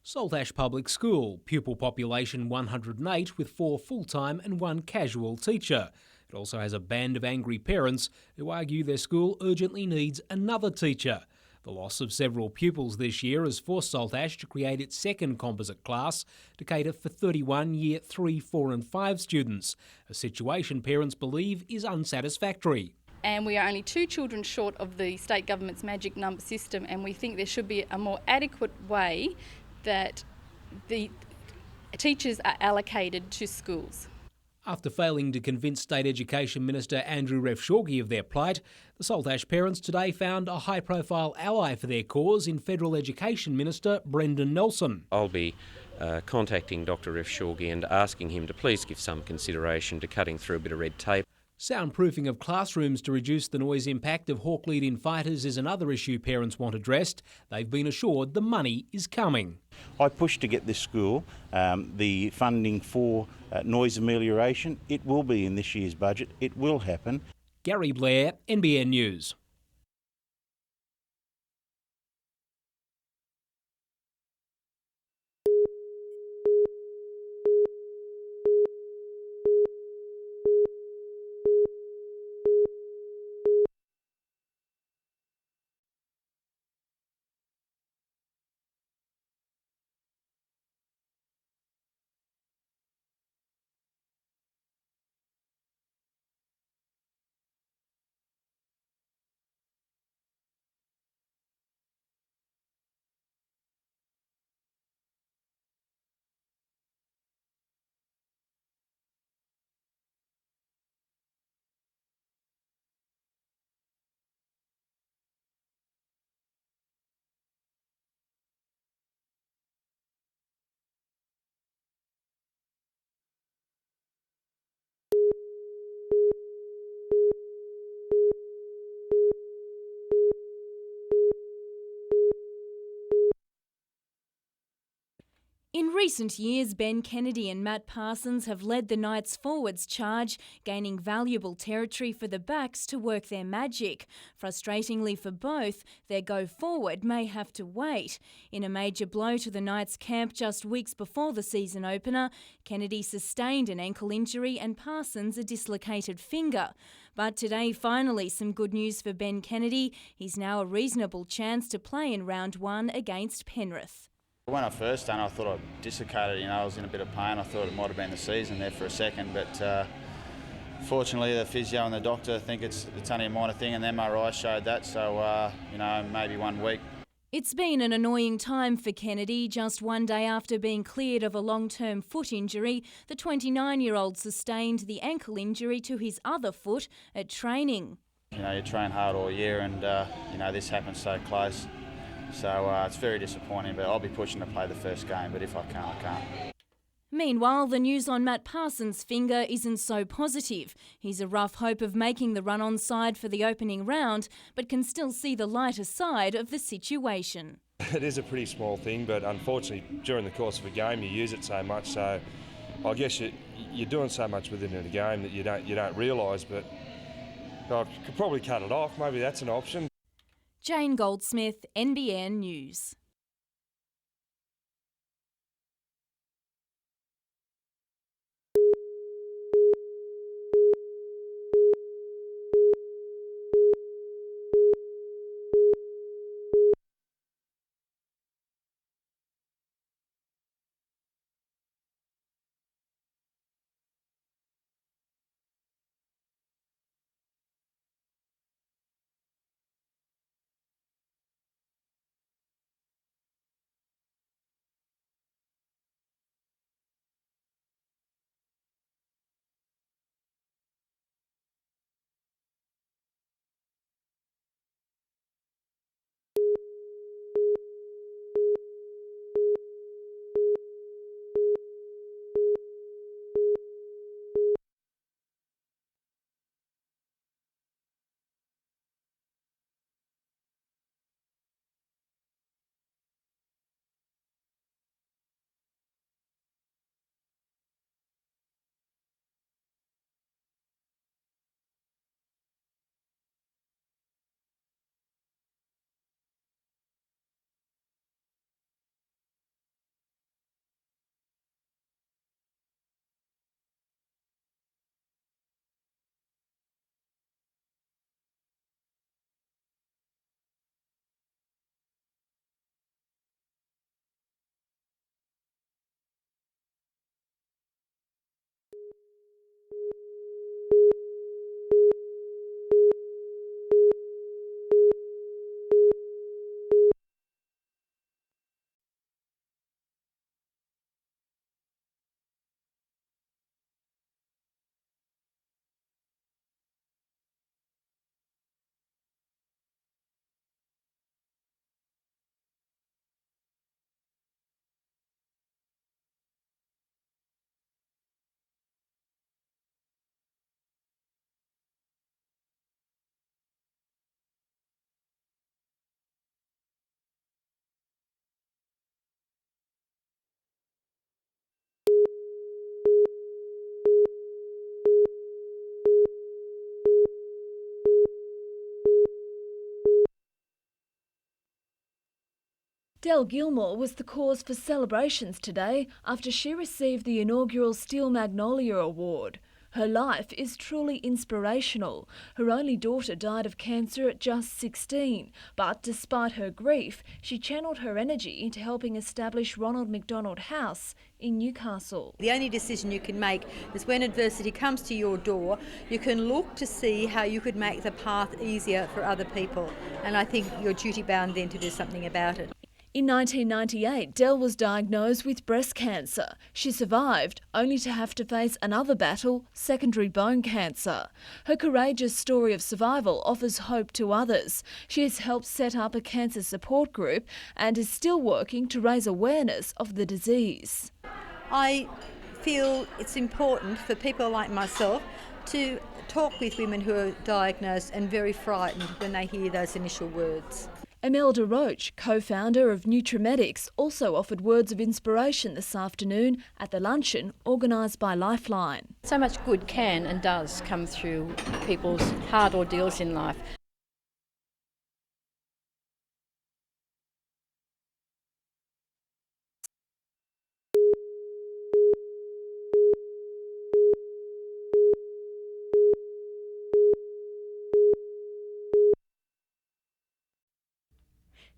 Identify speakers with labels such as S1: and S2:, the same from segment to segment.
S1: Saltash Public School, pupil population 108 with 4 full-time and 1 casual teacher. It also has a band of angry parents who argue their school urgently needs another teacher. The loss of several pupils this year has forced Saltash to create its second composite class to cater for 31 Year 3, 4 and 5 students, a situation parents believe is unsatisfactory.
S2: And we are only 2 children short of the state government's magic number system, and we think there should be a more adequate way that the teachers are allocated to schools.
S1: After failing to convince State Education Minister Andrew Refshorgi of their plight, the Saltash parents today found a high-profile ally for their cause in Federal Education Minister Brendan Nelson.
S3: I'll be contacting Dr Refshorgi and asking him to please give some consideration to cutting through a bit of red tape.
S1: Soundproofing of classrooms to reduce the noise impact of hawk lead-in fighters is another issue parents want addressed. They've been assured the money is coming.
S4: I pushed to get this school the funding for noise amelioration. It will be in this year's budget. It will happen.
S1: Gary Blair, NBN News.
S5: In recent years, Ben Kennedy and Matt Parsons have led the Knights forwards charge, gaining valuable territory for the backs to work their magic. Frustratingly for both, their go forward may have to wait. In a major blow to the Knights camp just weeks before the season opener, Kennedy sustained an ankle injury and Parsons a dislocated finger. But today, finally, some good news for Ben Kennedy. He's now a reasonable chance to play in round 1 against Penrith.
S6: When I first done, I thought I dislocated, I was in a bit of pain. I thought it might have been the season there for a second, but fortunately the physio and the doctor think it's only a minor thing, and the MRI showed that, so, maybe 1 week.
S5: It's been an annoying time for Kennedy. Just one day after being cleared of a long-term foot injury, the 29-year-old sustained the ankle injury to his other foot at training.
S6: You train hard all year and, this happens so close. So it's very disappointing, but I'll be pushing to play the first game, but if I can't, I can't.
S5: Meanwhile, the news on Matt Parsons' finger isn't so positive. He's a rough hope of making the run-on side for the opening round, but can still see the lighter side of the situation.
S7: It is a pretty small thing, but unfortunately during the course of a game you use it so much, so I guess you're doing so much within a game that you don't realise, but I could probably cut it off. Maybe that's an option.
S5: Jane Goldsmith, NBN News.
S8: Del Gilmore was the cause for celebrations today after she received the inaugural Steel Magnolia Award. Her life is truly inspirational. Her only daughter died of cancer at just 16, but despite her grief, she channeled her energy into helping establish Ronald McDonald House in Newcastle.
S9: The only decision you can make is when adversity comes to your door, you can look to see how you could make the path easier for other people. And I think you're duty bound then to do something about it.
S8: In 1998, Del was diagnosed with breast cancer. She survived, only to have to face another battle, secondary bone cancer. Her courageous story of survival offers hope to others. She has helped set up a cancer support group and is still working to raise awareness of the disease.
S9: I feel it's important for people like myself to talk with women who are diagnosed and very frightened when they hear those initial words.
S8: Imelda Roach, co-founder of Nutrimedics, also offered words of inspiration this afternoon at the luncheon organised by Lifeline.
S10: So much good can and does come through people's hard ordeals in life.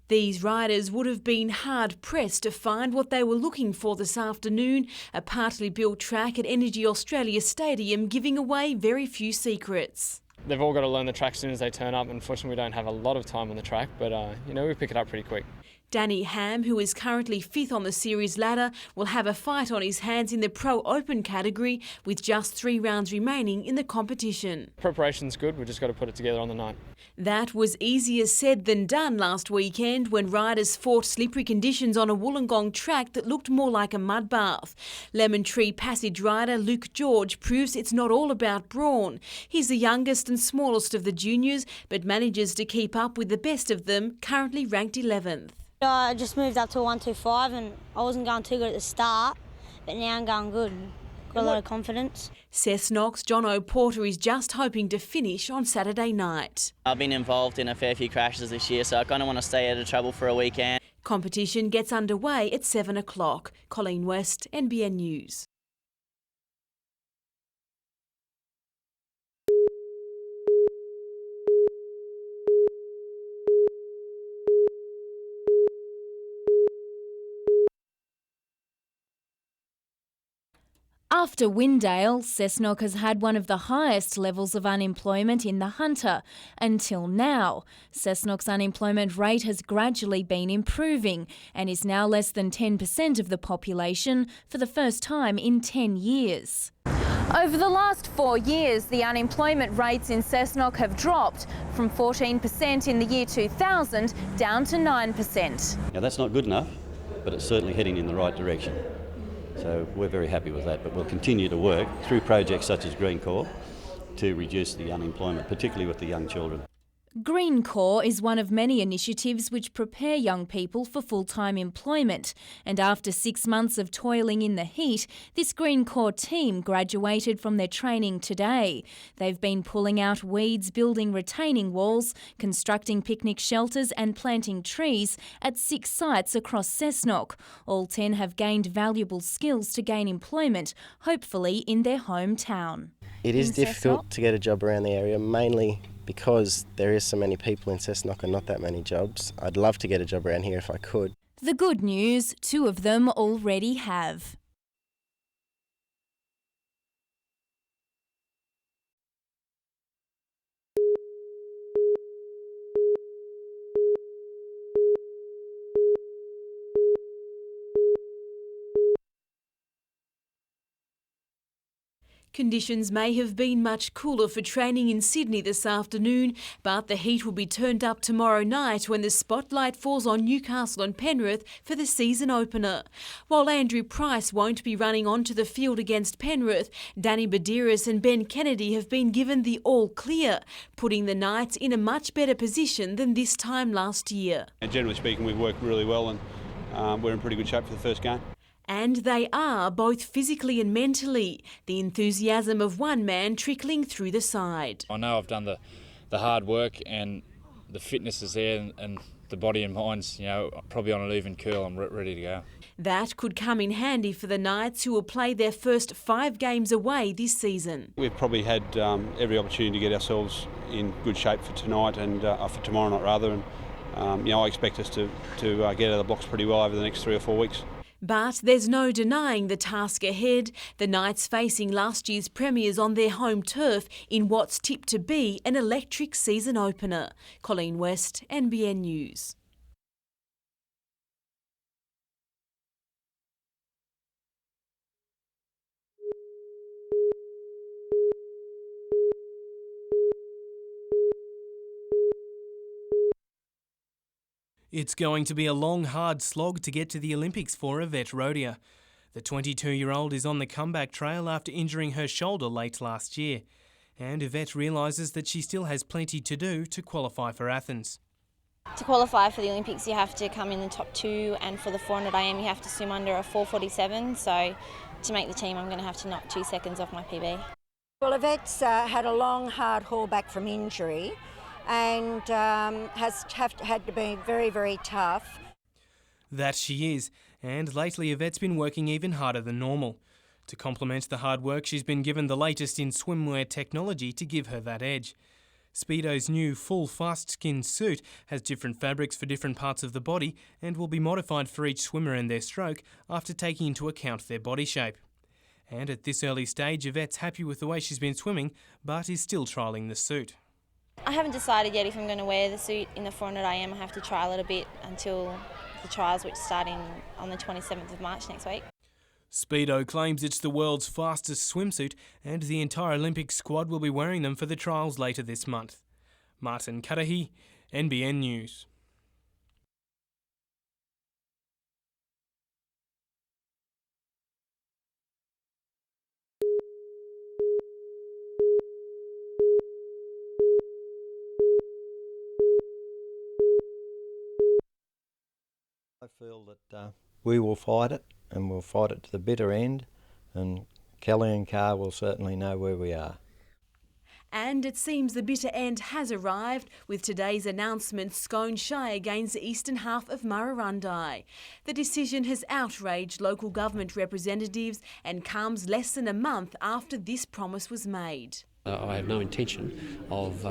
S11: These riders would have been hard-pressed to find what they were looking for this afternoon, a partly built track at Energy Australia Stadium giving away very few secrets.
S12: They've all got to learn the track as soon as they turn up. Unfortunately, we don't have a lot of time on the track, but we pick it up pretty quick.
S11: Danny Ham, who is currently 5th on the series ladder, will have a fight on his hands in the Pro Open category with just 3 rounds remaining in the competition.
S12: Preparation's good, we've just got to put it together on the night.
S11: That was easier said than done last weekend when riders fought slippery conditions on a Wollongong track that looked more like a mud bath. Lemon Tree Passage rider Luke George proves it's not all about brawn. He's the youngest and smallest of the juniors, but manages to keep up with the best of them, currently ranked 11th.
S13: I just moved up to 125 and I wasn't going too good at the start, but now I'm going good. Got a lot of confidence.
S11: Cessnock's John O'Porter is just hoping to finish on Saturday night.
S14: I've been involved in a fair few crashes this year, so I kind of want to stay out of trouble for a weekend.
S11: Competition gets underway at 7 o'clock. Colleen West, NBN News.
S5: After Windale, Cessnock has had one of the highest levels of unemployment in the Hunter. Until now, Cessnock's unemployment rate has gradually been improving and is now less than 10% of the population for the first time in 10 years. Over the last 4 years, the unemployment rates in Cessnock have dropped from 14% in the year 2000 down to 9%.
S15: Now that's not good enough, but it's certainly heading in the right direction. So we're very happy with that, but we'll continue to work through projects such as Green Corps to reduce the unemployment, particularly with the young children.
S5: Green Corps is one of many initiatives which prepare young people for full-time employment. And after 6 months of toiling in the heat, this Green Corps team graduated from their training today. They've been pulling out weeds, building retaining walls, constructing picnic shelters and planting trees at 6 sites across Cessnock. All 10 have gained valuable skills to gain employment, hopefully in their hometown.
S16: It is difficult to get a job around the area, mainly because there is so many people in Cessnock and not that many jobs. I'd love to get a job around here if I could.
S5: The good news, 2 of them already have.
S11: Conditions may have been much cooler for training in Sydney this afternoon, but the heat will be turned up tomorrow night when the spotlight falls on Newcastle and Penrith for the season opener. While Andrew Price won't be running onto the field against Penrith, Danny Badiris and Ben Kennedy have been given the all clear, putting the Knights in a much better position than this time last year.
S17: And generally speaking, we've worked really well and we're in pretty good shape for the first game.
S11: And they are, both physically and mentally, the enthusiasm of one man trickling through the side.
S18: I know I've done the hard work and the fitness is there and the body and mind's, probably on an even keel. I'm ready to go.
S11: That could come in handy for the Knights, who will play their first 5 games away this season.
S17: We've probably had every opportunity to get ourselves in good shape for tonight and for tomorrow night rather. And I expect us to get out of the blocks pretty well over the next 3 or 4 weeks.
S11: But there's no denying the task ahead. The Knights facing last year's premiers on their home turf in what's tipped to be an electric season opener. Colleen West, NBN News.
S1: It's going to be a long, hard slog to get to the Olympics for Yvette Rodia. The 22-year-old is on the comeback trail after injuring her shoulder late last year. And Yvette realises that she still has plenty to do to qualify for Athens.
S19: To qualify for the Olympics, you have to come in the top 2, and for the 400 AM, you have to swim under a 4:47. So to make the team, I'm going to have to knock 2 seconds off my PB.
S20: Well, Yvette's had a long, hard haul back from injury and has had to be very, very tough.
S1: That she is, and lately Yvette's been working even harder than normal. To complement the hard work, she's been given the latest in swimwear technology to give her that edge. Speedo's new full fast skin suit has different fabrics for different parts of the body and will be modified for each swimmer and their stroke after taking into account their body shape. And at this early stage, Yvette's happy with the way she's been swimming, but is still trialling the suit.
S19: I haven't decided yet if I'm going to wear the suit in the 400 AM. I have to trial it a bit until the trials, which start on the 27th of March next week.
S1: Speedo claims it's the world's fastest swimsuit, and the entire Olympic squad will be wearing them for the trials later this month. Martin Cudahy, NBN News.
S21: I feel that we will fight it, and we'll fight it to the bitter end, and Kelly and Carr will certainly know where we are.
S11: And it seems the bitter end has arrived with today's announcement Scone Shire gains the eastern half of Murrurundi. The decision has outraged local government representatives and comes less than a month after this promise was made.
S22: I have no intention of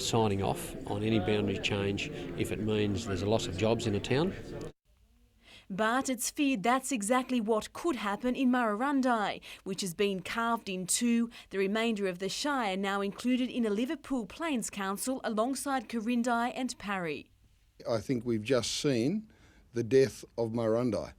S22: signing off on any boundary change if it means there's a loss of jobs in a town.
S11: But it's feared that's exactly what could happen in Murrurundi, which has been carved in two, the remainder of the Shire now included in a Liverpool Plains Council alongside Corindi and Parry.
S23: I think we've just seen the death of Murrurundi.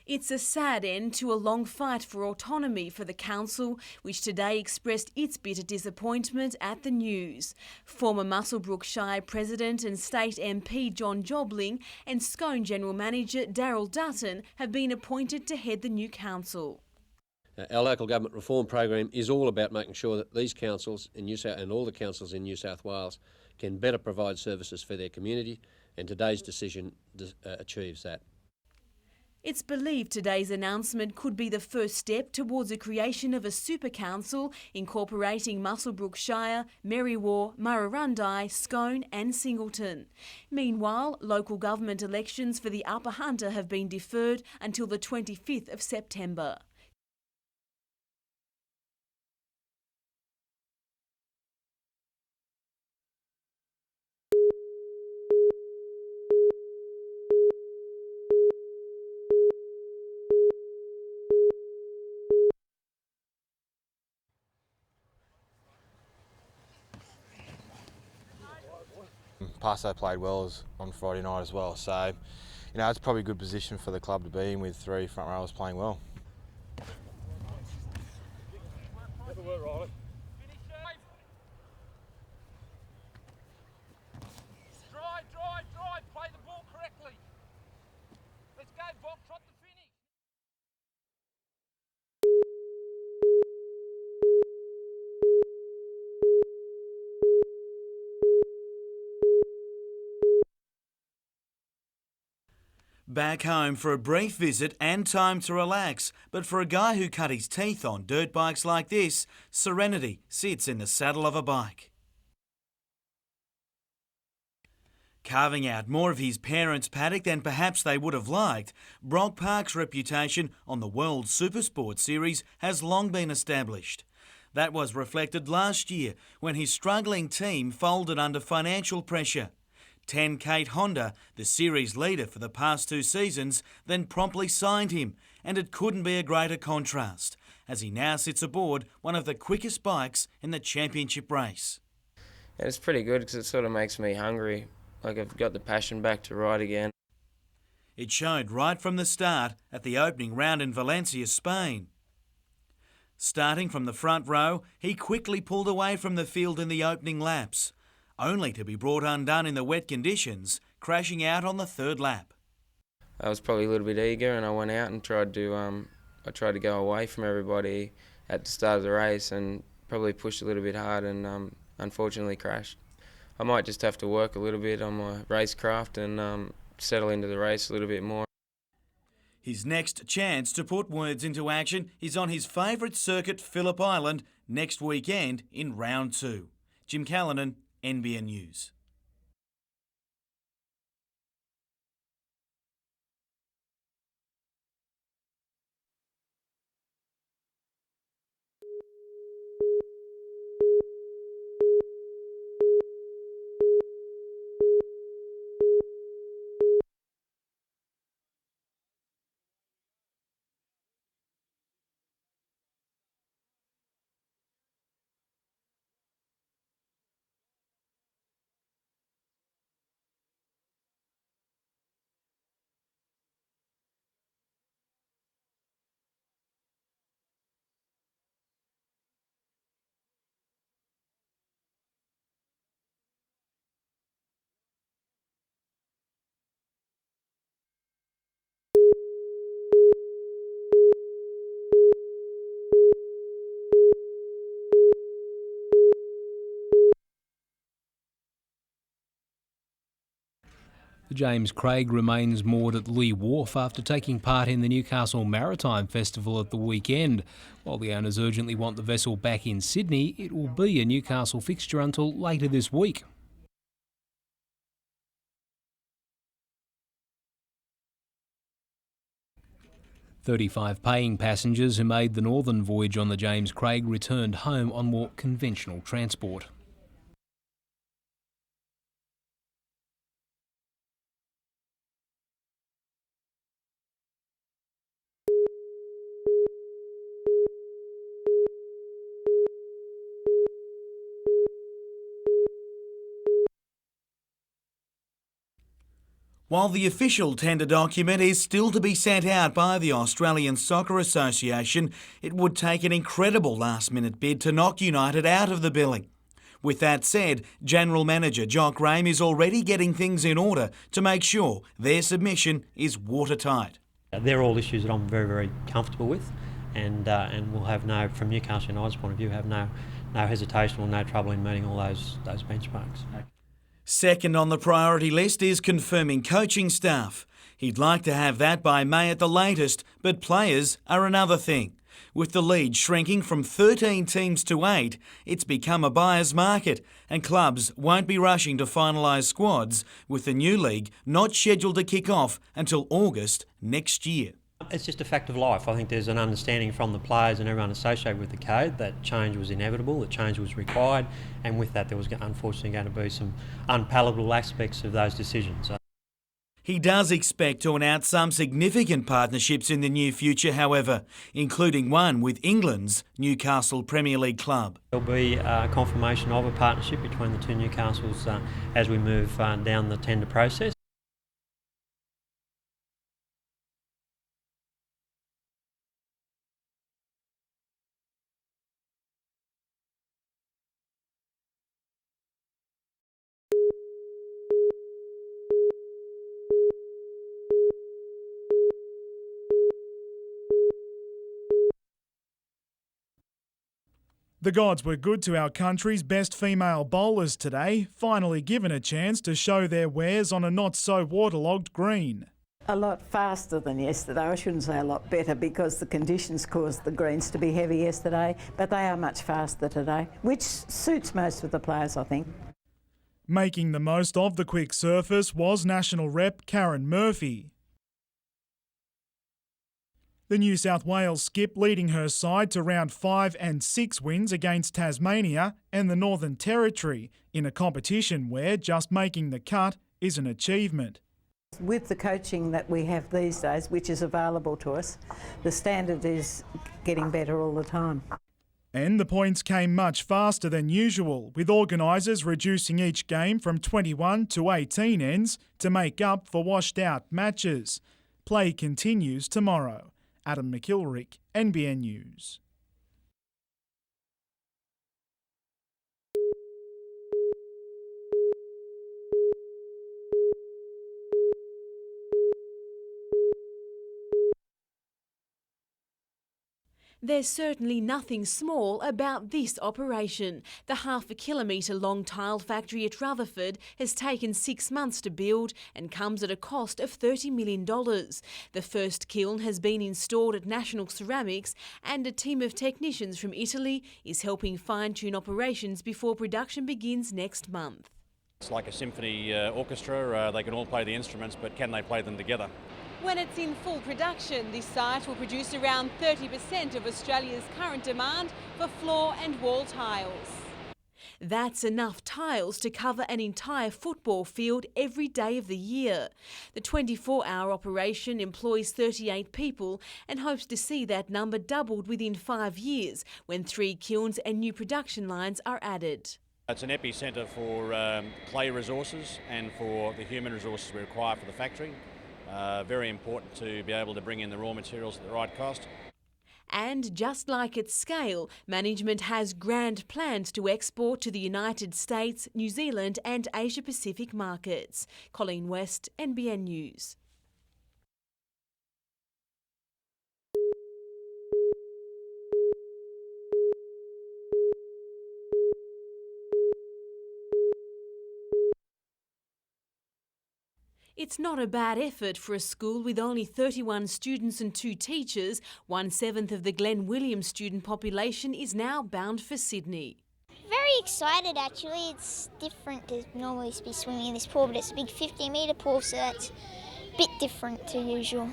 S11: It's a sad end to a long fight for autonomy for the council, which today expressed its bitter disappointment at the news. Former Muswellbrook Shire President and State MP John Jobling and Scone General Manager Daryl Dutton have been appointed to head the new council.
S22: Our local government reform program is all about making sure that these councils in New South and all the councils in New South Wales can better provide services for their community, and today's decision achieves that.
S11: It's believed today's announcement could be the first step towards the creation of a super council incorporating Muswellbrook Shire, Merriwa, Murrurundi, Scone and Singleton. Meanwhile, local government elections for the Upper Hunter have been deferred until the 25th of September.
S24: Paso played well on Friday night as well, so it's probably a good position for the club to be in with three front rowers playing well.
S25: Drive, play the ball correctly. Let's go, Bob, trot the finish.
S26: Back home for a brief visit and time to relax, but for a guy who cut his teeth on dirt bikes like this, serenity sits in the saddle of a bike. Carving out more of his parents' paddock than perhaps they would have liked, Brock Park's reputation on the World Supersport Series has long been established. That was reflected last year when his struggling team folded under financial pressure. 10 Kate Honda, the series leader for the past 2 seasons, then promptly signed him, and it couldn't be a greater contrast, as he now sits aboard one of the quickest bikes in the championship race.
S2: And it's pretty good because it sort of makes me hungry. Like I've got the passion back to ride again.
S26: It showed right from the start at the opening round in Valencia, Spain. Starting from the front row, he quickly pulled away from the field in the opening laps, only to be brought undone in the wet conditions, crashing out on the 3rd lap.
S2: I was probably a little bit eager and I went out and tried to go away from everybody at the start of the race and probably pushed a little bit hard and unfortunately crashed. I might just have to work a little bit on my racecraft and settle into the race a little bit more.
S26: His next chance to put words into action is on his favourite circuit, Phillip Island, next weekend in round 2. Jim Callanan, NBN News.
S1: The James Craig remains moored at Lee Wharf after taking part in the Newcastle Maritime Festival at the weekend. While the owners urgently want the vessel back in Sydney, it will be a Newcastle fixture until later this week. "35 paying passengers who made the northern voyage on the James Craig returned home on more conventional transport.
S26: While the official tender document is still to be sent out by the Australian Soccer Association, it would take an incredible last-minute bid to knock United out of the billing. With that said, General Manager Jock Rame is already getting things in order to make sure their submission is watertight.
S3: They're all issues that I'm very, very comfortable with, and we'll have no, from Newcastle United's point of view, have no hesitation or no trouble in meeting all those benchmarks.
S26: Second on the priority list is confirming coaching staff. He'd like to have that by May at the latest, but players are another thing. With the lead shrinking from 13 teams to 8, it's become a buyer's market, and clubs won't be rushing to finalise squads, with the new league not scheduled to kick off until August next year.
S3: It's just a fact of life. I think there's an understanding from the players and everyone associated with the code that change was inevitable, that change was required, and with that there was unfortunately going to be some unpalatable aspects of those decisions.
S26: He does expect to announce some significant partnerships in the near future, however, including one with England's Newcastle Premier League club.
S3: There'll be a confirmation of a partnership between the two Newcastles as we move down the tender process.
S4: The gods were good to our country's best female bowlers today, finally given a chance to show their wares on a not-so-waterlogged green.
S6: A lot faster than yesterday. I shouldn't say a lot better because the conditions caused the greens to be heavy yesterday, but they are much faster today, which suits most of the players, I think.
S4: Making the most of the quick surface was National Rep Karen Murphy. The New South Wales skip leading her side to round 5 and 6 wins against Tasmania and the Northern Territory in a competition where just making the cut is an achievement.
S6: With the coaching that we have these days, which is available to us, the standard is getting better all the time.
S4: And the points came much faster than usual, with organisers reducing each game from 21 to 18 ends to make up for washed out matches. Play continues tomorrow. Adam McIlrick, NBN News.
S11: There's certainly nothing small about this operation. The half-a-kilometre-long tile factory at Rutherford has taken 6 months to build and comes at a cost of $30 million. The first kiln has been installed at National Ceramics, and a team of technicians from Italy is helping fine-tune operations before production begins next month.
S7: It's like a symphony orchestra. They can all play the instruments, but can they play them together?
S11: When it's in full production, this site will produce around 30% of Australia's current demand for floor and wall tiles. That's enough tiles to cover an entire football field every day of the year. The 24-hour operation employs 38 people and hopes to see that number doubled within 5 years when 3 kilns and new production lines are added.
S7: It's an epicentre for clay resources and for the human resources we require for the factory. Very important to be able to bring in the raw materials at the right cost.
S11: And just like its scale, management has grand plans to export to the United States, New Zealand and Asia-Pacific markets. Colleen West, NBN News. It's not a bad effort for a school with only 31 students and 2 teachers. 1/7 of the Glen Williams student population is now bound for Sydney.
S8: Very excited actually. It's different to normally be swimming in this pool, but it's a big 50-metre pool, so that's a bit different to usual.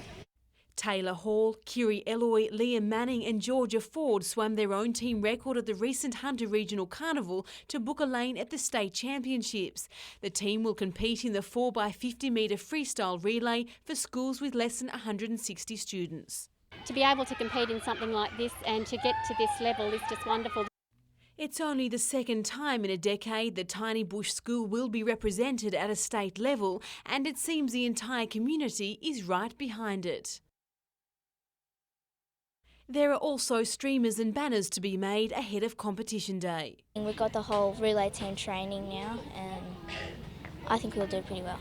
S11: Taylor Hall, Kiri Eloy, Liam Manning and Georgia Ford swam their own team record at the recent Hunter Regional Carnival to book a lane at the State Championships. The team will compete in the 4x50 metre freestyle relay for schools with less than 160 students.
S9: To be able to compete in something like this and to get to this level is just wonderful.
S11: It's only the second time in a decade the tiny bush school will be represented at a state level, and it seems the entire community is right behind it. There are also streamers and banners to be made ahead of competition day.
S8: We've got the whole relay team training now, and I think we'll do pretty well.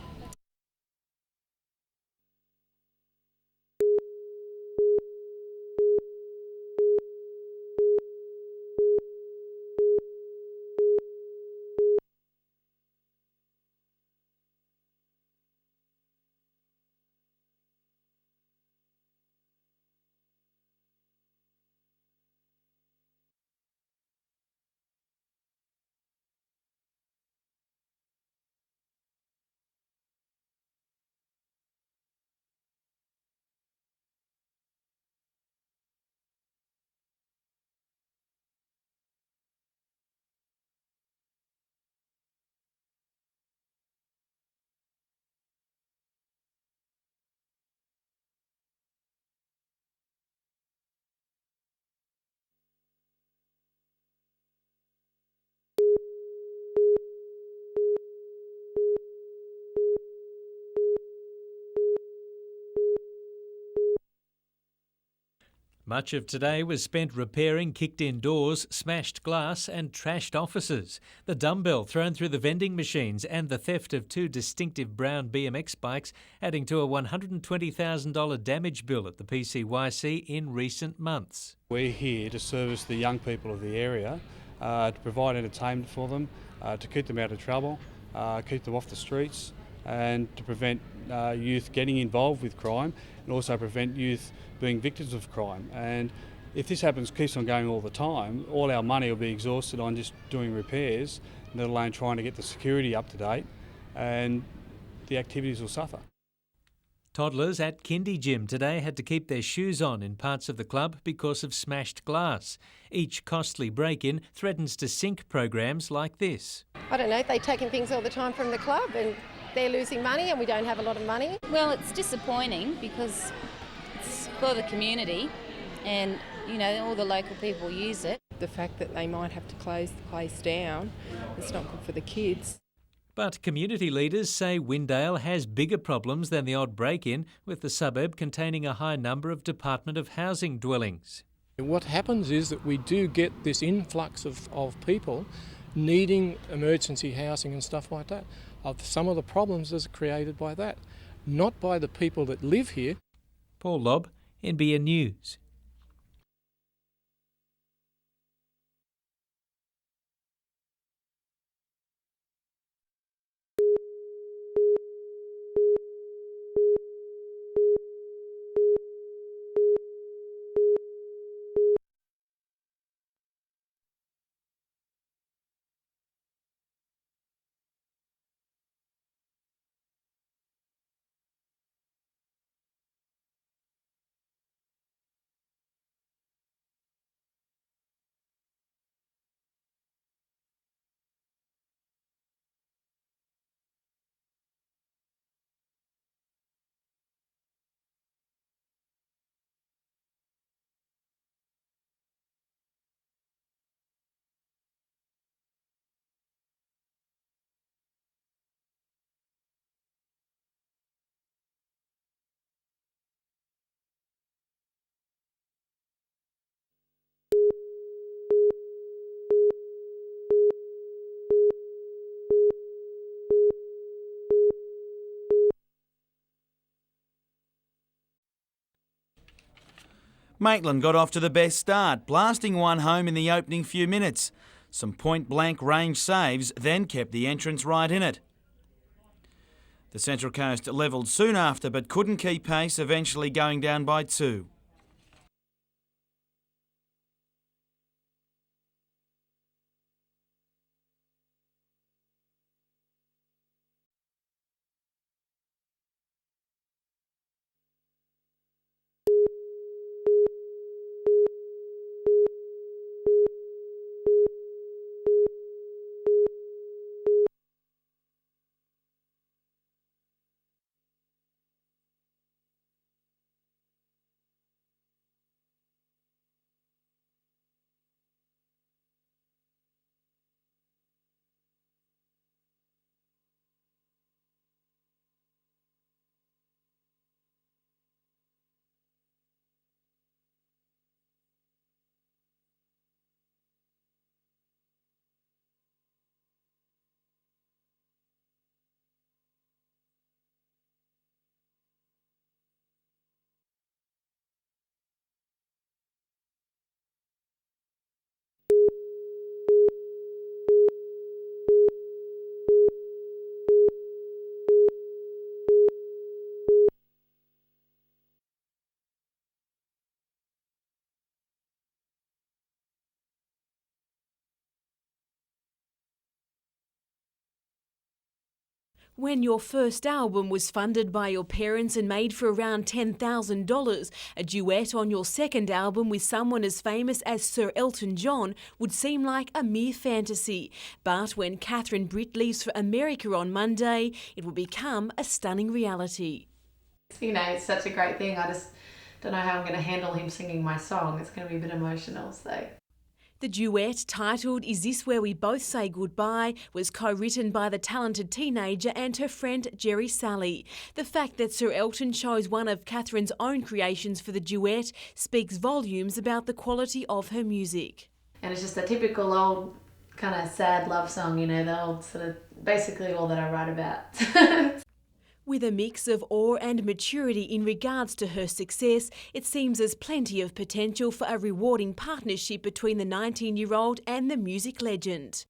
S1: Much of today was spent repairing kicked-in doors, smashed glass and trashed offices. The dumbbell thrown through the vending machines and the theft of 2 distinctive brown BMX bikes adding to a $120,000 damage bill at the PCYC in recent months.
S10: We're here to service the young people of the area, to provide entertainment for them, to keep them out of trouble, keep them off the streets, and to prevent youth getting involved with crime, and also prevent youth being victims of crime. And if this keeps on going all the time, all our money will be exhausted on just doing repairs, let alone trying to get the security up to date, and the activities will suffer.
S1: Toddlers at Kindy Gym today had to keep their shoes on in parts of the club because of smashed glass. Each costly break-in threatens to sink programs like this.
S5: I don't know, they're taking things all the time from the club and they're losing money and we don't have a lot of money.
S12: Well, it's disappointing because it's for the community and, you know, all the local people use it.
S5: The fact that they might have to close the place down, it's not good for the kids.
S1: But community leaders say Windale has bigger problems than the odd break-in, with the suburb containing a high number of Department of Housing dwellings.
S13: What happens is that we do get this influx of people needing emergency housing and stuff like that. Some of the problems is created by that, not by the people that live here.
S1: Paul Lobb, NBN News.
S26: Maitland got off to the best start, blasting one home in the opening few minutes. Some point-blank range saves then kept the entrance right in it. The Central Coast levelled soon after but couldn't keep pace, eventually going down by 2.
S11: When your first album was funded by your parents and made for around $10,000, a duet on your second album with someone as famous as Sir Elton John would seem like a mere fantasy. But when Catherine Britt leaves for America on Monday, it will become a stunning reality.
S14: You know, it's such a great thing. I just don't know how I'm going to handle him singing my song. It's going to be a bit emotional, so...
S11: The duet, titled Is This Where We Both Say Goodbye, was co-written by the talented teenager and her friend Jerry Sally. The fact that Sir Elton chose one of Catherine's own creations for the duet speaks volumes about the quality of her music.
S14: And it's just a typical old kind of sad love song, you know, the old sort of, basically all that I write about.
S11: With a mix of awe and maturity in regards to her success, it seems there's plenty of potential for a rewarding partnership between the 19-year-old and the music legend.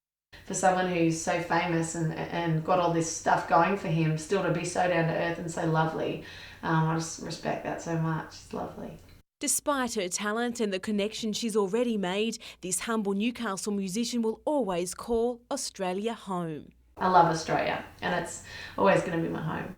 S14: For someone who's so famous and got all this stuff going for him, still to be so down to earth and so lovely, I just respect that so much. It's lovely.
S11: Despite her talent and the connection she's already made, this humble Newcastle musician will always call Australia home.
S14: I love Australia and it's always going to be my home.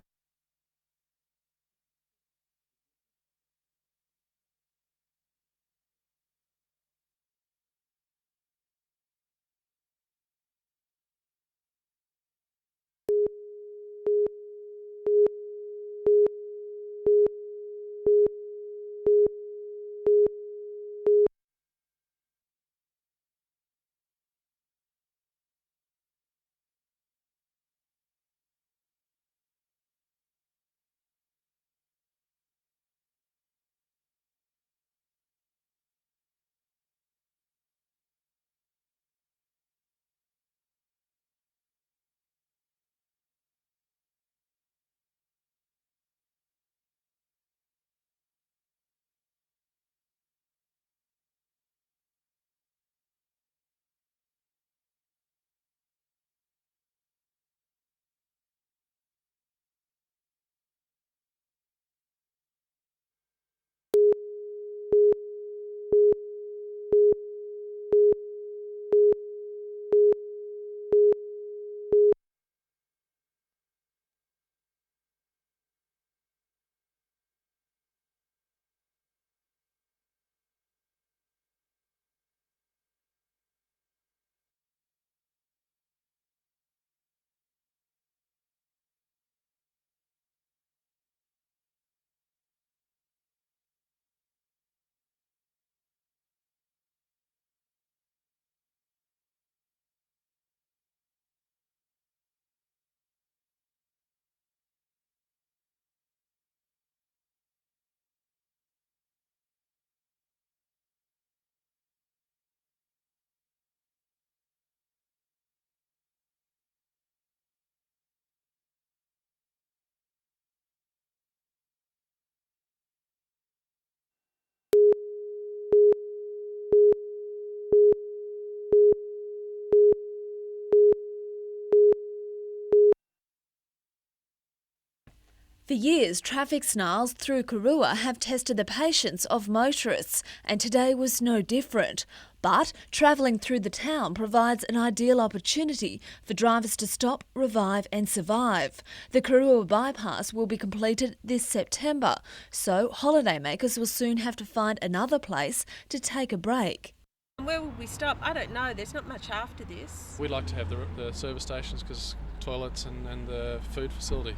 S11: For years, traffic snarls through Karua have tested the patience of motorists, and today was no different. But travelling through the town provides an ideal opportunity for drivers to stop, revive and survive. The Karua bypass will be completed this September, so holidaymakers will soon have to find another place to take a break.
S15: Where will we stop? I don't know. There's not much after this.
S16: We'd like to have the service stations because toilets and the food facility.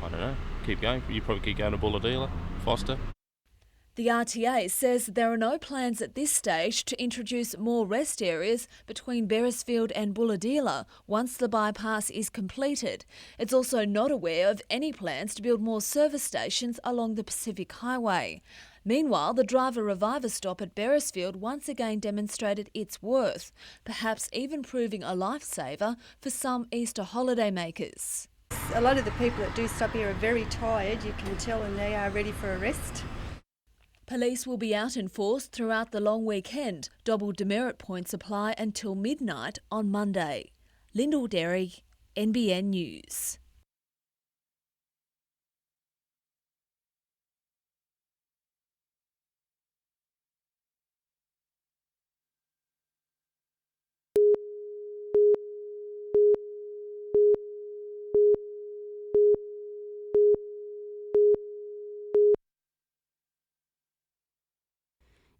S17: I don't know. Keep going. You probably keep going to Bulladila, Foster.
S11: The RTA says there are no plans at this stage to introduce more rest areas between Beresfield and Bulladila once the bypass is completed. It's also not aware of any plans to build more service stations along the Pacific Highway. Meanwhile, the driver reviver stop at Beresfield once again demonstrated its worth, perhaps even proving a lifesaver for some Easter holiday makers.
S18: A lot of the people that do stop here are very tired, you can tell, and they are ready for a rest.
S11: Police will be out in force throughout the long weekend. Double demerit points apply until midnight on Monday. Lyndall Derry, NBN News.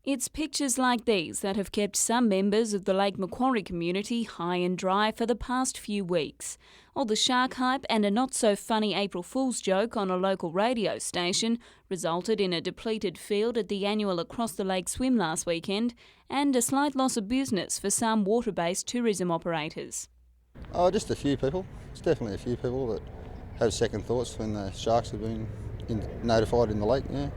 S19: It's pictures like these that have kept some members of the Lake Macquarie community high and dry for the past few weeks. All the shark hype and a not-so-funny April Fool's joke on a local radio station resulted in a depleted field at the annual Across the Lake swim last weekend and a slight loss of business for some water-based tourism operators.
S20: Oh, just a few people. It's definitely a few people that have second thoughts when the sharks have been notified in the lake, yeah.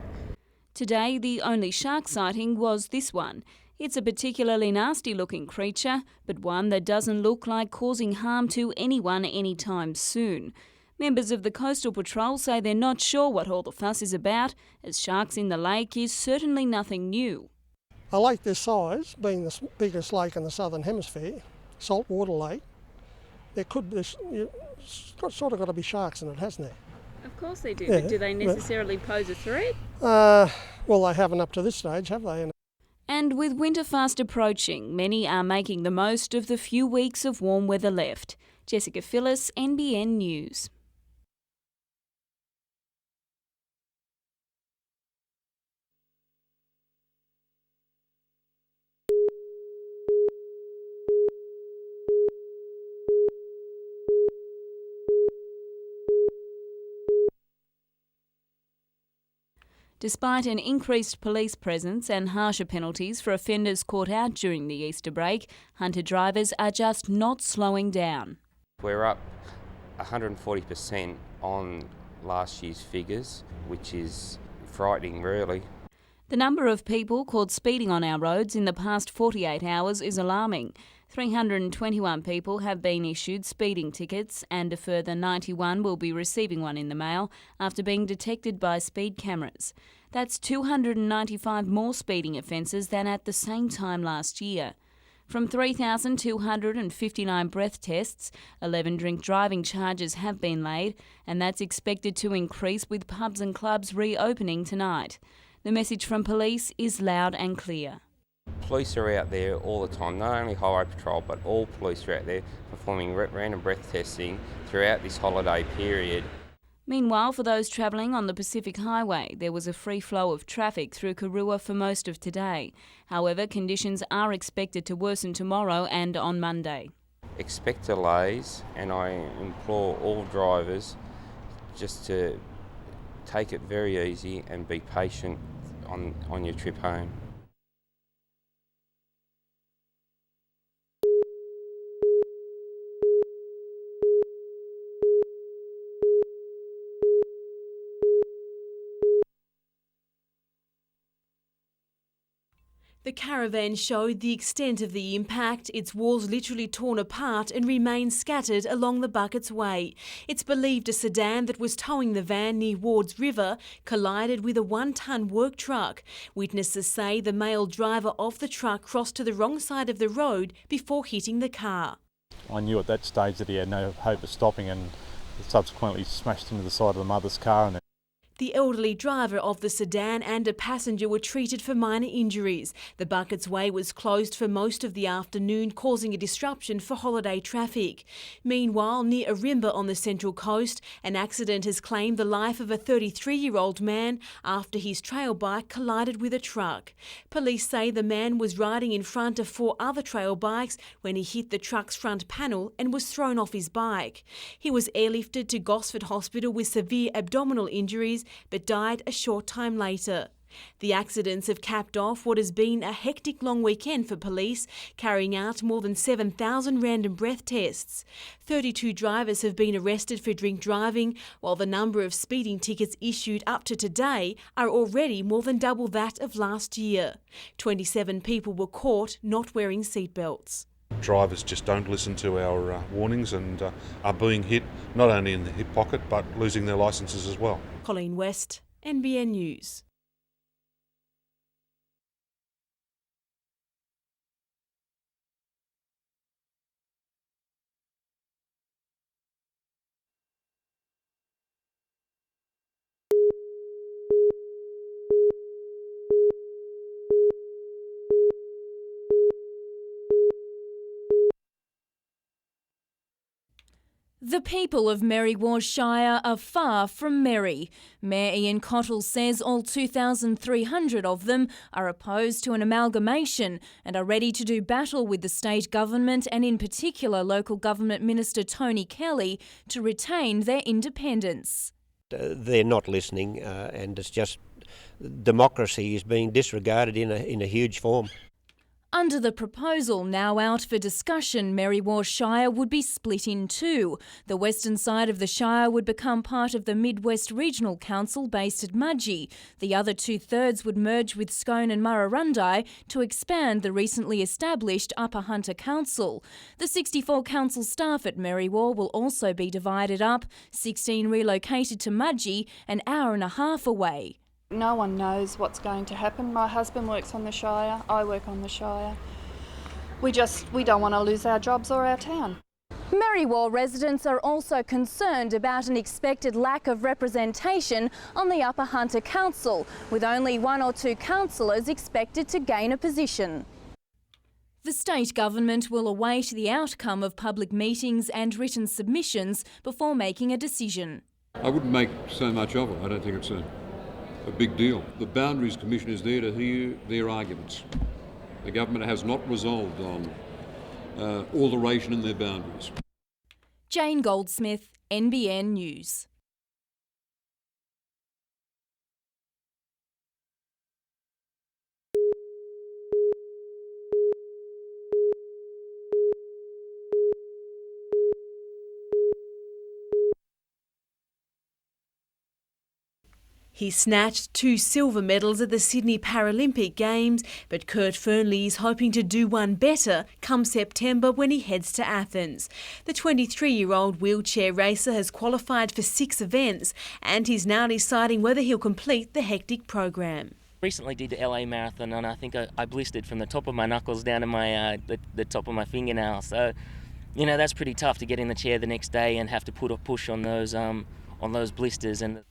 S19: Today, the only shark sighting was this one. It's a particularly nasty-looking creature, but one that doesn't look like causing harm to anyone anytime soon. Members of the Coastal Patrol say they're not sure what all the fuss is about, as sharks in the lake is certainly nothing new.
S27: A lake this size, being the biggest lake in the southern hemisphere, saltwater lake, there could be, it's sort of got to be sharks in it, hasn't there?
S9: Of course they do,
S27: Yeah,
S9: but do they necessarily pose a threat?
S27: Well, they haven't up to this stage, have they?
S19: And with winter fast approaching, many are making the most of the few weeks of warm weather left. Jessica Phillis, NBN News. Despite an increased police presence and harsher penalties for offenders caught out during the Easter break, Hunter drivers are just not slowing down.
S2: We're up 140% on last year's figures, which is frightening really.
S19: The number of people caught speeding on our roads in the past 48 hours is alarming. 321 people have been issued speeding tickets and a further 91 will be receiving one in the mail after being detected by speed cameras. That's 295 more speeding offences than at the same time last year. From 3,259 breath tests, 11 drink driving charges have been laid, and that's expected to increase with pubs and clubs reopening tonight. The message from police is loud and clear.
S2: Police are out there all the time, not only highway patrol, but all police are out there performing random breath testing throughout this holiday period.
S19: Meanwhile, for those travelling on the Pacific Highway, there was a free flow of traffic through Karua for most of today. However, conditions are expected to worsen tomorrow and on Monday.
S2: Expect delays, and I implore all drivers just to take it very easy and be patient on your trip home.
S11: The caravan showed the extent of the impact, its walls literally torn apart and remain scattered along the Buckets Way. It's believed a sedan that was towing the van near Wards River collided with a 1-tonne work truck. Witnesses say the male driver of the truck crossed to the wrong side of the road before hitting the car.
S3: I knew at that stage that he had no hope of stopping and subsequently smashed into the side of the mother's car. And
S11: the elderly driver of the sedan and a passenger were treated for minor injuries. The Buckets Way was closed for most of the afternoon, causing a disruption for holiday traffic. Meanwhile, near Arimba on the Central Coast, an accident has claimed the life of a 33-year-old man after his trail bike collided with a truck. Police say the man was riding in front of 4 other trail bikes when he hit the truck's front panel and was thrown off his bike. He was airlifted to Gosford Hospital with severe abdominal injuries, but died a short time later. The accidents have capped off what has been a hectic long weekend for police, carrying out more than 7,000 random breath tests. 32 drivers have been arrested for drink driving, while the number of speeding tickets issued up to today are already more than double that of last year. 27 people were caught not wearing seatbelts.
S21: Drivers just don't listen to our warnings and are being hit not only in the hip pocket but losing their licences as well.
S11: Colleen West, NBN News.
S19: The people of Merriwa Shire are far from merry. Mayor Ian Cottle says all 2,300 of them are opposed to an amalgamation and are ready to do battle with the state government and in particular local government minister Tony Kelly to retain their independence.
S22: They're not listening and it's just democracy is being disregarded in a huge form.
S19: Under the proposal now out for discussion, Merriwa Shire would be split in two. The western side of the Shire would become part of the Midwest Regional Council based at Mudgee. The other 2/3 would merge with Scone and Murrurundi to expand the recently established Upper Hunter Council. The 64 council staff at Merriwa will also be divided up, 16 relocated to Mudgee, an hour and a half away.
S23: No one knows what's going to happen. My husband works on the Shire, I work on the Shire. We don't want to lose our jobs or our town.
S4: Merriwell residents are also concerned about an expected lack of representation on the Upper Hunter Council, with only 1 or 2 councillors expected to gain a position.
S11: The state government will await the outcome of public meetings and written submissions before making a decision.
S6: I wouldn't make so much of it. I don't think it's a big deal. The Boundaries Commission is there to hear their arguments. The government has not resolved on alteration in their boundaries.
S11: Jane Goldsmith, NBN News. He snatched 2 silver medals at the Sydney Paralympic Games, but Kurt Fearnley is hoping to do one better come September when he heads to Athens. The 23-year-old wheelchair racer has qualified for 6 events and he's now deciding whether he'll complete the hectic program.
S7: Recently did the LA Marathon and I think I blistered from the top of my knuckles down to my the top of my fingernail. So, you know, that's pretty tough to get in the chair the next day and have to put a push on those blisters. And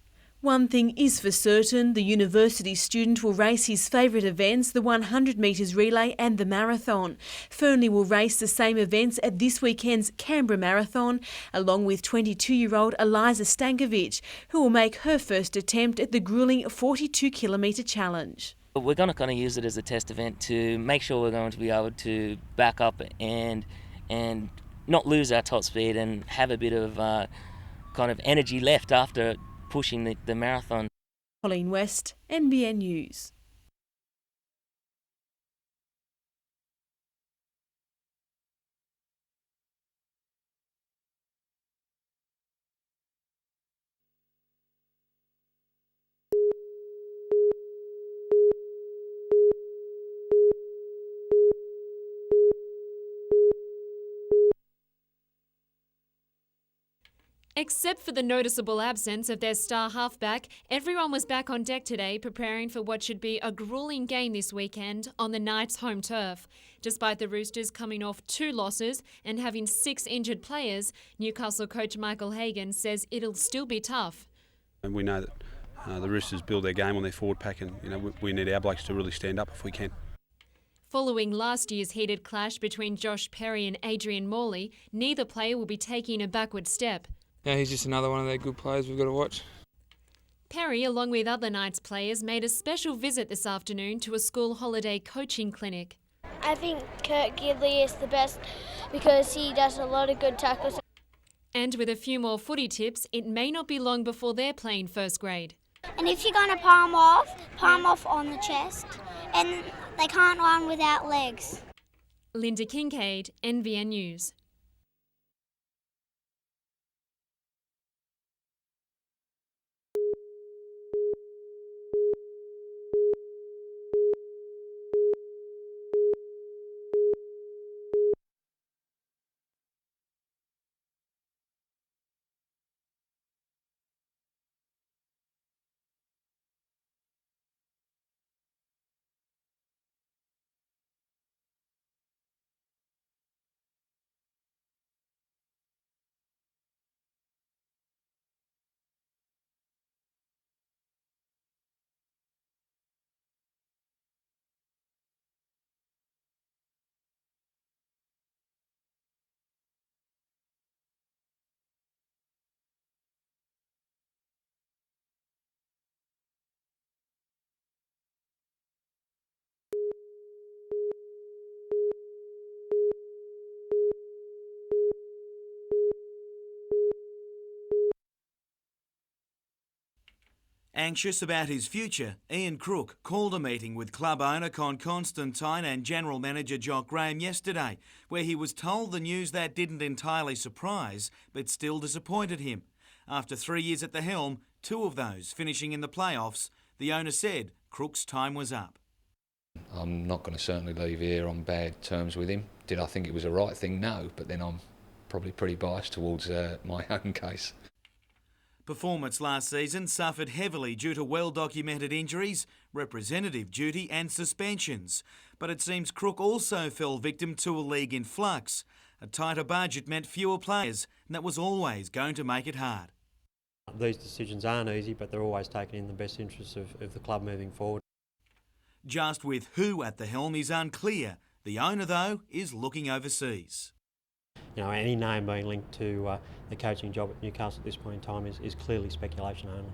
S11: one thing is for certain, the university student will race his favourite events, the 100 metres relay and the marathon. Fearnley will race the same events at this weekend's Canberra Marathon, along with 22-year-old Eliza Stankovic, who will make her first attempt at the gruelling 42-kilometre challenge.
S7: We're going to kind of use it as a test event to make sure we're going to be able to back up and not lose our top speed and have a bit of kind of energy left after pushing the marathon.
S11: Colleen West, NBN News.
S8: Except for the noticeable absence of their star halfback, everyone was back on deck today preparing for what should be a gruelling game this weekend on the Knights' home turf. Despite the Roosters coming off 2 losses and having 6 injured players, Newcastle coach Michael Hagan says it'll still be tough.
S10: And we know that the Roosters build their game on their forward pack and we need our blokes to really stand up if we can.
S8: Following last year's heated clash between Josh Perry and Adrian Morley, neither player will be taking a backward step.
S24: Yeah, he's just another one of their good players we've got to watch.
S8: Perry, along with other Knights players, made a special visit this afternoon to a school holiday coaching clinic.
S25: I think Kurt Gidley is the best because he does a lot of good tackles.
S8: And with a few more footy tips, it may not be long before they're playing first grade.
S25: And if you're going to palm off on the chest, and they can't run without legs.
S8: Linda Kincaid, NBN News.
S26: Anxious about his future, Ian Crook called a meeting with club owner Con Constantine and general manager Jock Graham yesterday, where he was told the news that didn't entirely surprise, but still disappointed him. After 3 years at the helm, 2 of those finishing in the playoffs, the owner said Crook's time was up.
S28: I'm not going to certainly leave here on bad terms with him. Did I think it was a right thing? No, but then I'm probably pretty biased towards my own case.
S26: Performance last season suffered heavily due to well-documented injuries, representative duty and suspensions. But it seems Crook also fell victim to a league in flux. A tighter budget meant fewer players, and that was always going to make it hard.
S1: These decisions aren't easy, but they're always taken in the best interests of the club moving forward.
S26: Just with who at the helm is unclear. The owner, though, is looking overseas.
S1: You know, any name being linked to the coaching job at Newcastle at this point in time is clearly speculation only.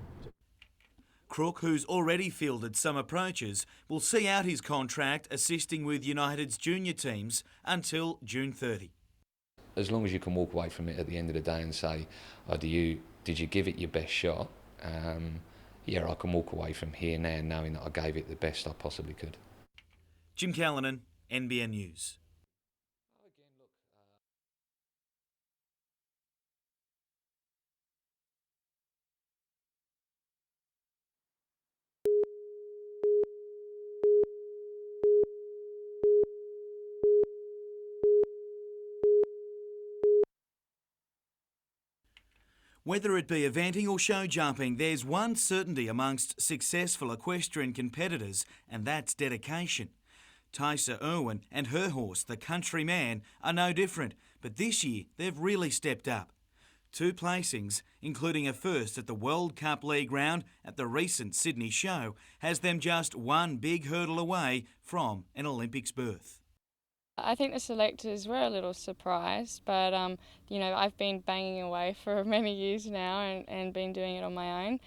S26: Crook, who's already fielded some approaches, will see out his contract assisting with United's junior teams until June 30.
S28: As long as you can walk away from it at the end of the day and say, oh, did you give it your best shot? Yeah, I can walk away from here now knowing that I gave it the best I possibly could.
S26: Jim Callanan, NBN News. Whether it be eventing or show jumping, there's one certainty amongst successful equestrian competitors, and that's dedication. Tysa Irwin and her horse, the Countryman, are no different, but this year they've really stepped up. 2 placings, including a first at the World Cup League round at the recent Sydney show, has them just one big hurdle away from an Olympics berth.
S5: I think the selectors were a little surprised, but you know, I've been banging away for many years now and been doing it on my own.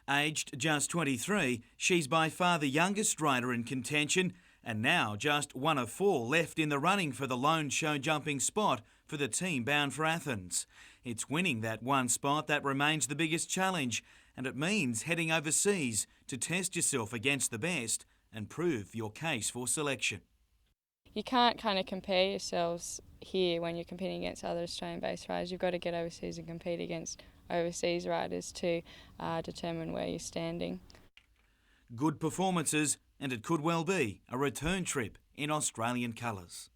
S26: Aged just 23, she's by far the youngest rider in contention, and now just one of 4 left in the running for the lone show jumping spot for the team bound for Athens. It's winning that one spot that remains the biggest challenge, and it means heading overseas to test yourself against the best and prove your case for selection.
S5: You can't kind of compare yourselves here when you're competing against other Australian-based riders. You've got to get overseas and compete against overseas riders to determine where you're standing.
S26: Good performances, and it could well be a return trip in Australian colours.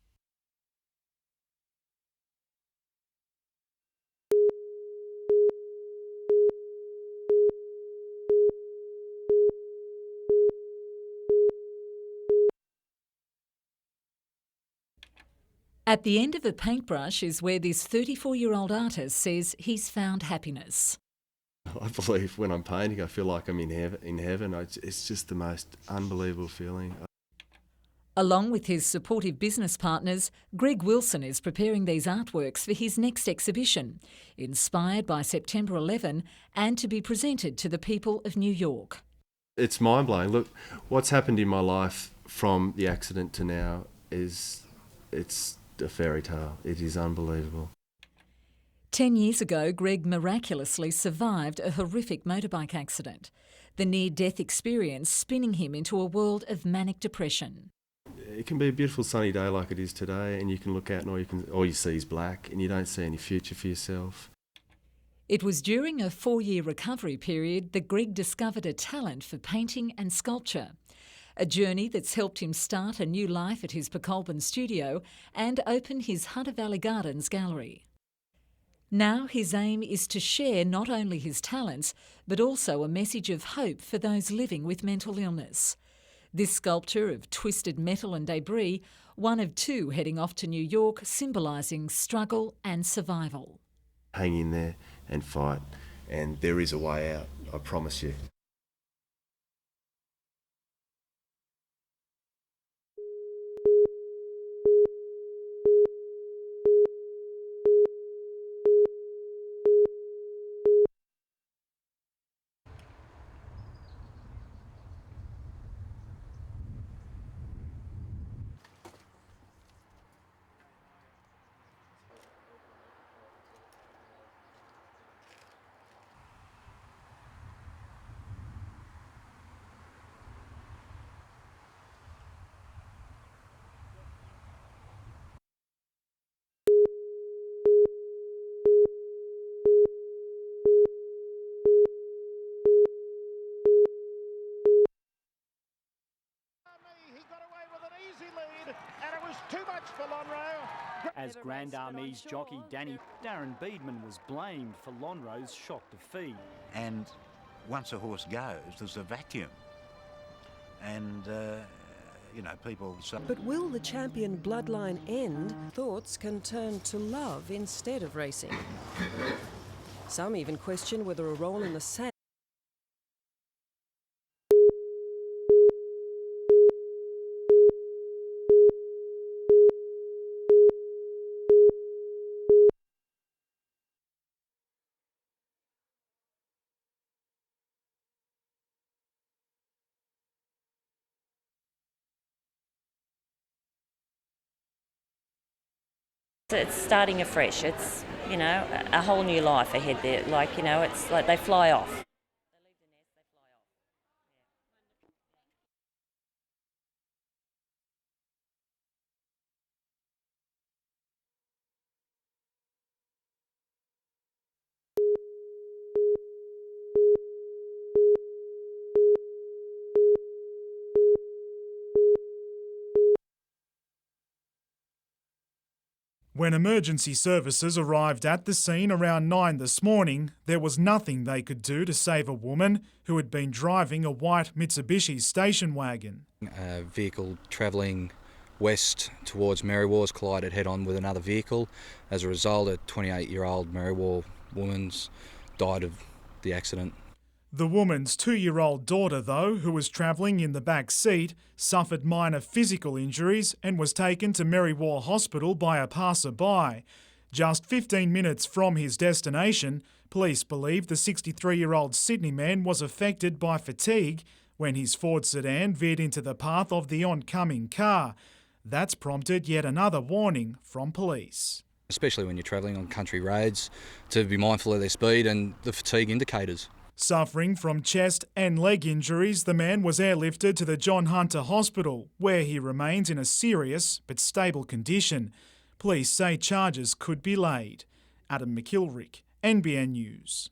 S12: At the end of a paintbrush is where this 34-year-old artist says he's found happiness.
S13: I believe when I'm painting, I feel like I'm in heaven. It's just the most unbelievable feeling.
S12: Along with his supportive business partners, Greg Wilson is preparing these artworks for his next exhibition, inspired by September 11 and to be presented to the people of New York.
S13: It's mind-blowing. Look, what's happened in my life from the accident to now it's a fairy tale. It is unbelievable.
S12: 10 years ago, Greg miraculously survived a horrific motorbike accident, the near-death experience spinning him into a world of manic depression.
S13: It can be a beautiful sunny day like it is today, and you can look out and all you see is black, and you don't see any future for yourself.
S12: It was during a 4-year recovery period that Greg discovered a talent for painting and sculpture, a journey that's helped him start a new life at his Pecolban studio and open his Hunter Valley Gardens gallery. Now his aim is to share not only his talents, but also a message of hope for those living with mental illness. This sculpture of twisted metal and debris, one of 2 heading off to New York, symbolising struggle and survival.
S13: Hang in there and fight, and there is a way out, I promise you.
S14: As Grand Army's jockey Danny, Darren Beedman was blamed for Lonhro's shot to feed.
S15: And once a horse goes, there's a vacuum. And
S2: people say.
S9: But will the champion bloodline end? Thoughts can turn to love instead of racing. Some even question whether a roll in the sand.
S15: It's starting afresh. It's, a whole new life ahead there. It's like they fly off.
S16: When emergency services arrived at the scene around 9 this morning, there was nothing they could do to save a woman who had been driving a white Mitsubishi station wagon.
S17: A vehicle travelling west towards Merriwar's collided head-on with another vehicle. As a result, a 28-year-old Merriwar woman's died of the accident.
S16: The woman's 2-year-old daughter, though, who was travelling in the back seat, suffered minor physical injuries and was taken to Merriwar Hospital by a passerby. Just 15 minutes from his destination, police believe the 63-year-old Sydney man was affected by fatigue when his Ford sedan veered into the path of the oncoming car. That's prompted yet another warning from police.
S17: Especially when you're travelling on country roads, to be mindful of their speed and the fatigue indicators.
S16: Suffering from chest and leg injuries, the man was airlifted to the John Hunter Hospital, where he remains in a serious but stable condition. Police say charges could be laid. Adam McKilrick, NBN News.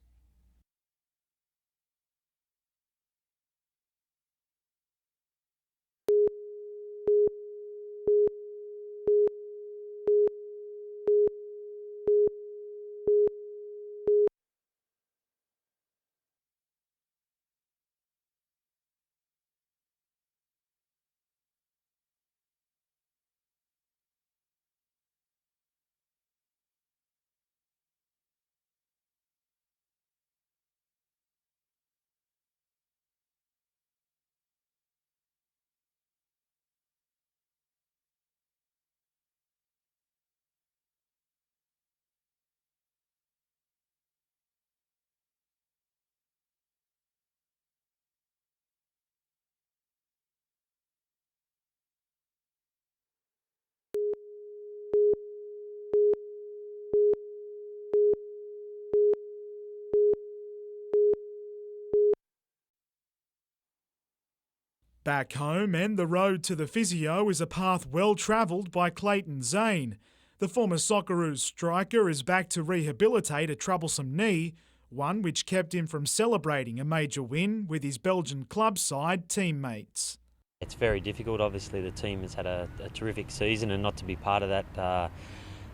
S16: Back home, and the road to the physio is a path well travelled by Clayton Zane. The former Socceroos striker is back to rehabilitate a troublesome knee, one which kept him from celebrating a major win with his Belgian club side teammates.
S1: It's very difficult. Obviously, the team has had a terrific season, and not to be part of that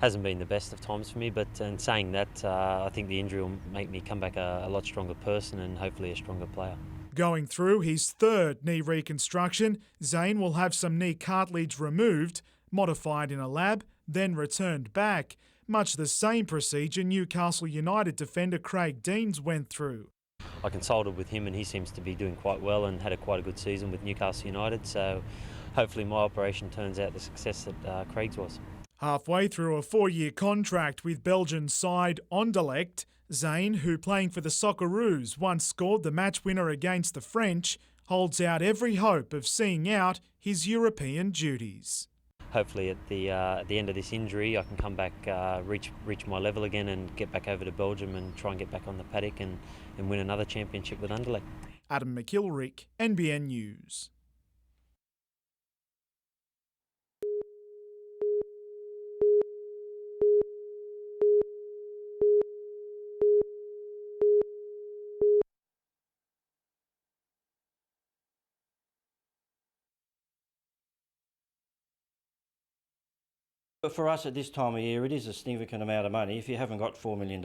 S1: hasn't been the best of times for me. But in saying that, I think the injury will make me come back a lot stronger person and hopefully a stronger player.
S16: Going through his third knee reconstruction, Zane will have some knee cartilage removed, modified in a lab, then returned back. Much the same procedure Newcastle United defender Craig Deans went through.
S1: I consulted with him and he seems to be doing quite well and had quite a good season with Newcastle United, so hopefully my operation turns out the success that Craig's was.
S16: Halfway through a 4-year contract with Belgian side Anderlecht, Zane, who playing for the Socceroos once scored the match winner against the French, holds out every hope of seeing out his European duties.
S1: Hopefully at the end of this injury I can come back, reach my level again and get back over to Belgium and try and get back on the paddock and win another championship with Anderlecht.
S16: Adam McKilrick, NBN News.
S18: But for us at this time of year, it is a significant amount of money. If you haven't got $4 million,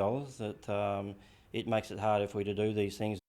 S18: it makes it harder for you to do these things.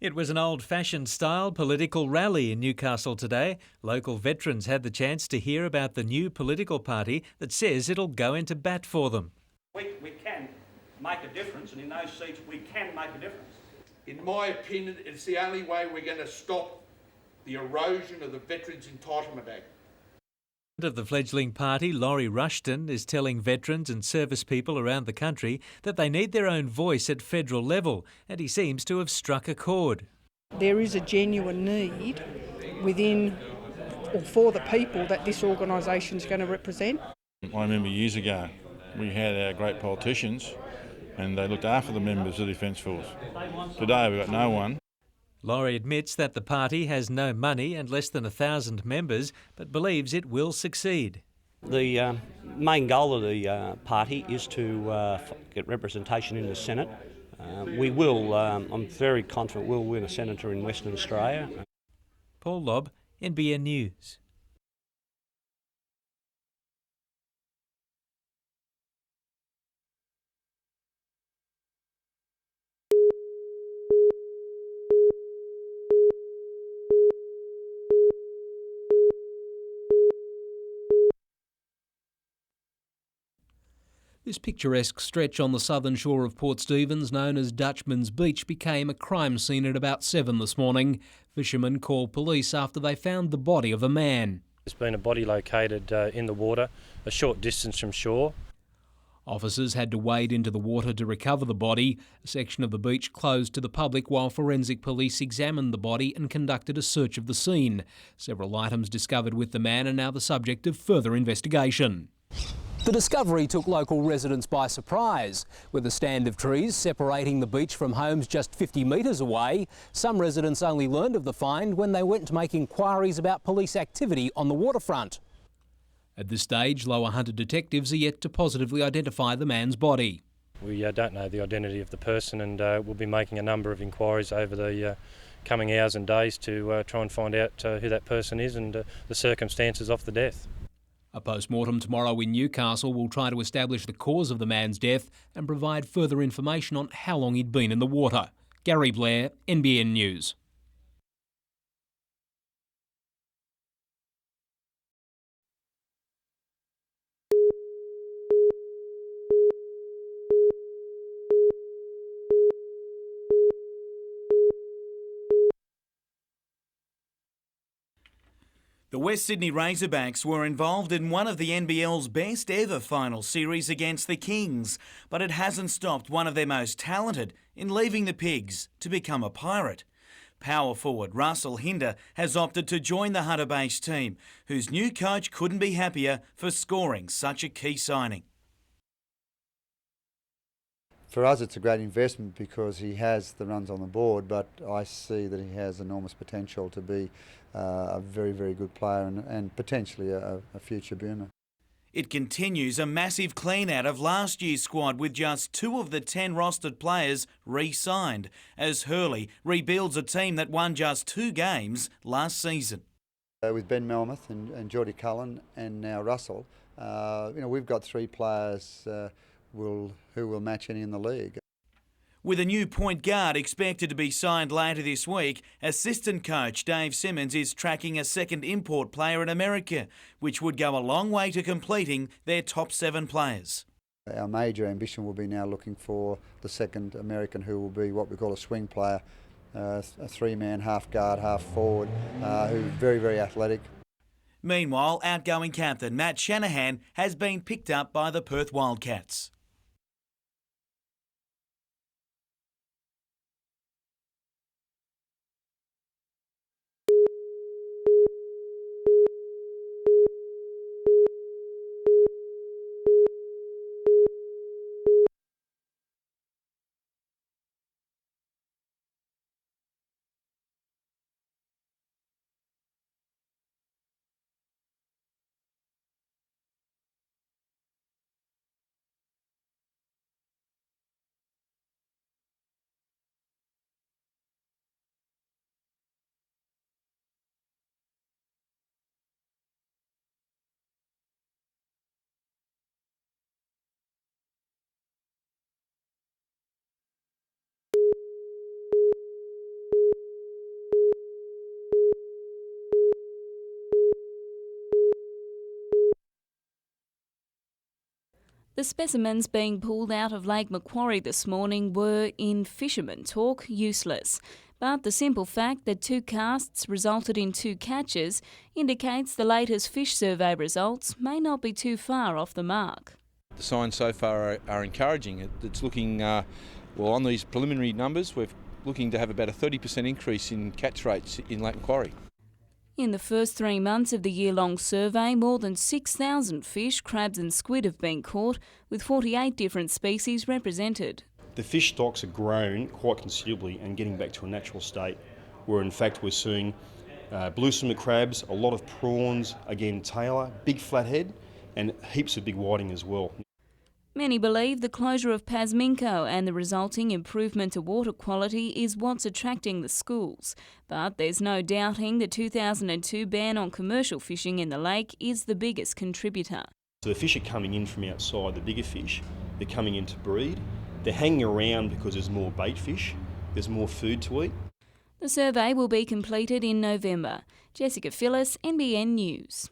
S2: It was an old-fashioned style political rally in Newcastle today. Local veterans had the chance to hear about the new political party that says it'll go into bat for them.
S3: We can make a difference, and in those seats we can make a difference.
S19: In my opinion, it's the only way we're going to stop the erosion of the Veterans Entitlement Act.
S2: Of the fledgling party, Laurie Rushton, is telling veterans and service people around the country that they need their own voice at federal level, and he seems to have struck a chord.
S20: There is a genuine need within or for the people that this organisation is going to represent.
S21: I remember years ago we had our great politicians and they looked after the members of the Defence Force. Today we've got no one.
S2: Laurie admits that the party has no money and less than 1,000 members, but believes it will succeed.
S3: The main goal of the party is to get representation in the Senate. We will, I'm very confident we'll win a senator in Western Australia.
S2: Paul Lobb, NBN News.
S22: This picturesque stretch on the southern shore of Port Stephens, known as Dutchman's Beach, became a crime scene at about 7 this morning. Fishermen called police after they found the body of a man.
S23: There's been a body located in the water, a short distance from shore.
S22: Officers had to wade into the water to recover the body. A section of the beach closed to the public while forensic police examined the body and conducted a search of the scene. Several items discovered with the man are now the subject of further investigation. The discovery took local residents by surprise. With a stand of trees separating the beach from homes just 50 metres away, some residents only learned of the find when they went to make inquiries about police activity on the waterfront. At this stage, Lower Hunter detectives are yet to positively identify the man's body.
S23: We don't know the identity of the person, and we'll be making a number of inquiries over the coming hours and days to try and find out who that person is and the circumstances of the death.
S22: A post-mortem tomorrow in Newcastle will try to establish the cause of the man's death and provide further information on how long he'd been in the water. Gary Blair, NBN News.
S26: The West Sydney Razorbacks were involved in one of the NBL's best ever final series against the Kings, but it hasn't stopped one of their most talented in leaving the Pigs to become a Pirate. Power forward Russell Hinder has opted to join the Hunter-based team, whose new coach couldn't be happier for scoring such a key signing.
S27: For us, it's a great investment because he has the runs on the board, but I see that he has enormous potential to be a very, very good player and potentially a future boomer.
S26: It continues a massive clean-out of last year's squad with just 2 of the 10 rostered players re-signed, as Hurley rebuilds a team that won just 2 games last season.
S27: With Ben Melmoth and Geordie Cullen and now Russell, we've got 3 players who will match any in the league.
S26: With a new point guard expected to be signed later this week, assistant coach Dave Simmons is tracking a second import player in America, which would go a long way to completing their top 7 players.
S27: Our major ambition will be now looking for the second American, who will be what we call a swing player, a 3-man, half guard, half forward, who's very, very athletic.
S26: Meanwhile, outgoing captain Matt Shanahan has been picked up by the Perth Wildcats.
S4: The specimens being pulled out of Lake Macquarie this morning were, in fisherman talk, useless. But the simple fact that 2 casts resulted in 2 catches indicates the latest fish survey results may not be too far off the mark.
S6: The signs so far are encouraging. It's looking, well, on these preliminary numbers, we're looking to have about a 30% increase in catch rates in Lake Macquarie.
S4: In the first 3 months of the year-long survey, more than 6,000 fish, crabs and squid have been caught, with 48 different species represented.
S7: The fish stocks have grown quite considerably and getting back to a natural state, where in fact we're seeing blue swimmer crabs, a lot of prawns, again tailor, big flathead and heaps of big whiting as well.
S4: Many believe the closure of Pasminco and the resulting improvement to water quality is what's attracting the schools. But there's no doubting the 2002 ban on commercial fishing in the lake is the biggest contributor.
S7: So the fish are coming in from outside, the bigger fish, they're coming in to breed. They're hanging around because there's more bait fish, there's more food to eat.
S4: The survey will be completed in November. Jessica Phyllis, NBN News.